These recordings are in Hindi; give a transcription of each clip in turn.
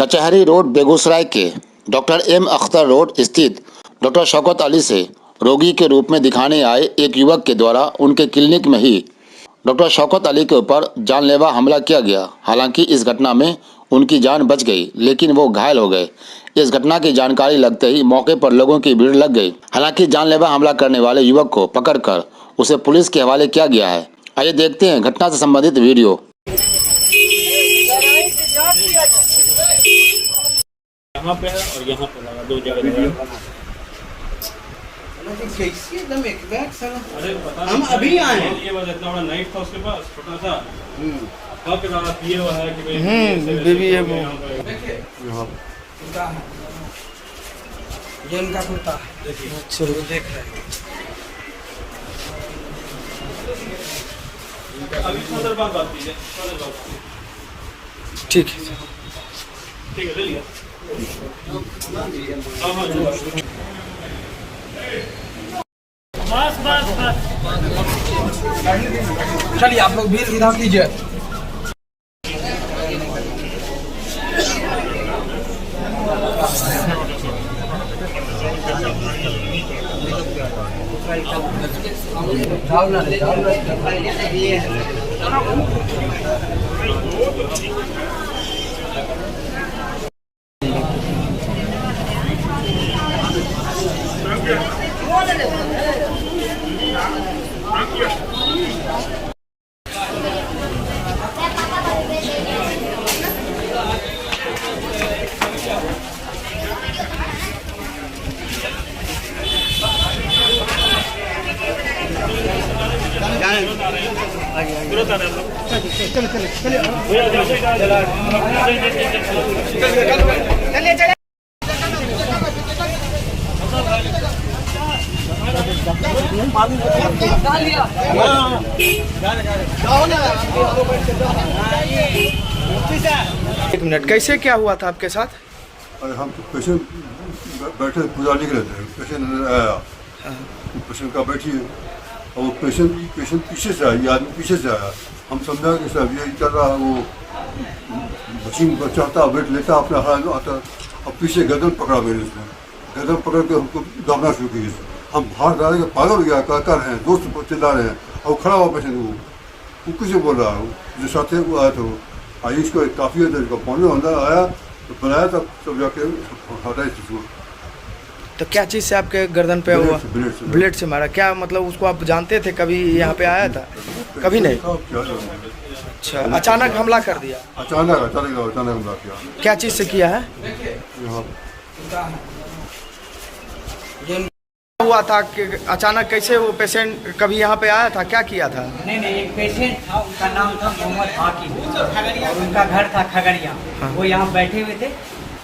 कचहरी रोड बेगूसराय के डॉक्टर एम अख्तर रोड स्थित डॉक्टर शौकत अली से रोगी के रूप में दिखाने आए एक युवक के द्वारा उनके क्लिनिक में ही डॉक्टर शौकत अली के ऊपर जानलेवा हमला किया गया। हालांकि इस घटना में उनकी जान बच गई, लेकिन वो घायल हो गए। इस घटना की जानकारी लगते ही मौके पर लोगों की भीड़ लग गई। हालांकि जानलेवा हमला करने वाले युवक को पकड़कर उसे पुलिस के हवाले किया गया है। आइए देखते हैं घटना से संबंधित वीडियो। यहाँ पे है और यहाँ पे लगा, दो जगह लगा। कैसे एकदम एक बैग साला। अरे पता हम नहीं अभी आए हैं। ये बस इतना बड़ा नाइफ था उसके पास, छोटा सा कब ज़्यादा पिए हुआ है कि बेबी है वो। देखिए कुत्ता है ये उनका कुत्ता है। देखिए चलो देख रहे हैं। अभी थोड़ा बात कीजिए, ठीक है ठीक है, ले लिया। हाँ बस चलिए आप लोग भीड़ इधर कीजिए। एक मिनट, कैसे क्या हुआ था आपके साथ? अरे हम तो पेशेंट बैठे पूजा लिख रहे थे, पेशेंट आया, पेशेंट का बैठी और वो पेशेंट पीछे से आया, ये आदमी पीछे से आया। हम समझा कि साहब ये चल रहा है, वो मशीन पर चढ़ता वेट लेता अपना हाथ आता और पीछे गर्दन पकड़ा मेरे, उसने गर्दन पकड़ के हमको दौड़ना शुरू की। हम बाहर डाले के पागल हो गया, कर रहे हैं, दोस्त चिल्ला रहे हैं और खड़ा हुआ पेशेंट वो कुछ बोल रहा है, जो साथ वो आया था वो आई, इसको काफ़ी इसको पानी अंदर आया तो बनाया, तब सब जाके हटाई इसको। तो क्या चीज़ से आपके गर्दन पे हुआ? ब्लेड से मारा। क्या मतलब उसको आप जानते थे, कभी यहाँ पे आया था? कभी नहीं। अच्छा, अचानक हमला कर दिया? अचानक हमला किया। क्या चीज़ से किया है? हुआ था कि अचानक कैसे वो पेशेंट कभी यहाँ पे आया था, क्या किया था? नहीं, एक पेशेंट था, उनका नाम था मोहम्मद हाकिम और उनका घर था खगड़िया। हाँ। वो यहाँ बैठे हुए थे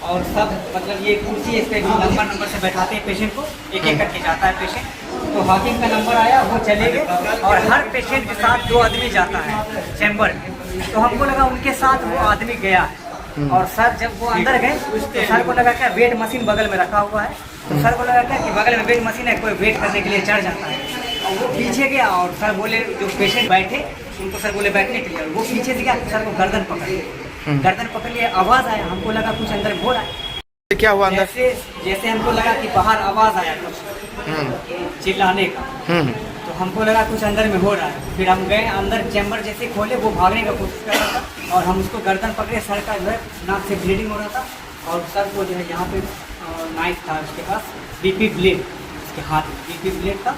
और सब मतलब ये कुर्सी इस पे नंबर से बैठाते हैं पेशेंट को, एक एक करके जाता है पेशेंट। तो हाकिम का नंबर आया, वो चले गए और हर पेशेंट के साथ 2 आदमी जाता है चैम्बर में। तो हमको लगा उनके साथ वो आदमी गया है और सर जब वो अंदर गए तो सर को लगा क्या वेट मशीन बगल में रखा हुआ है, तो सर को लगा क्या कि बगल में वेट मशीन है, कोई वेट करने के लिए चढ़ जाता है। और वो पीछे गया और सर बोले, जो पेशेंट बैठे उनको सर बोले बैठने के लिए, वो पीछे से गया, सर को गर्दन पकड़ लिए। आवाज़ आया, हमको लगा कुछ अंदर हो रहा है। क्या हुआ अंदर? जैसे हमको लगा कि बाहर आवाज़ आया कुछ चिल्लाने का, तो हमको लगा कुछ अंदर में हो रहा है। फिर हम गए अंदर, चैम्बर जैसे खोले, वो भागने का कोशिश कर रहा था और हम उसको गर्दन पकड़े, सर का जो है नाक से ब्लीडिंग हो रहा था और सर को जो है यहाँ पे नाइफ था उसके पास, बीपी ब्लेड उसके हाथ में, बीपी ब्लेड था,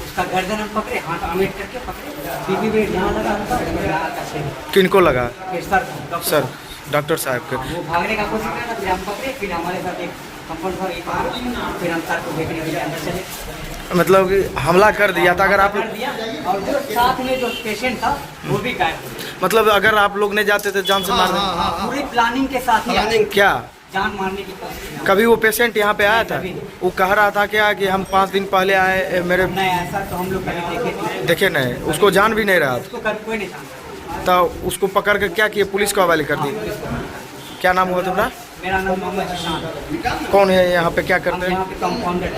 उसका गर्दन हम पकड़े, हाथ आमेट करके पकड़े, बीपी ब्लेड यहाँ लगा था। किनको लगा? फिर सर डॉक्टर साहब के। वो भागने का कोशिश कर रहा था, फिर हम पकड़े, फिर हमारे साथ एक कंपाउंडर एक आया, फिर हम सर को देखने के लिए अंदर चले। मतलब कि हमला कर दिया था। अगर आप कर दिया और जो साथ में जो पेशेंट था वो भी गायब। मतलब अगर आप लोग नहीं जाते तो जान से मार देते? पूरी प्लानिंग के साथ ही आए। क्या जान मारने की कोशिश। कभी वो पेशेंट यहाँ पे आया था? वो कह रहा था क्या कि हम 5 दिन पहले आए, मेरे नहीं, ऐसा तो हम लोग कभी देखे नहीं, उसको जान भी नहीं रहा उसको कोई नहीं जानता। तो उसको पकड़ कर क्या किए? पुलिस को हवाले कर दी। क्या नाम हुआ तुम्हारा? मेरा नाम मोहम्मद जिशान। कौन है यहाँ पे, क्या करते हैं? यहाँ पे कंपाउंडर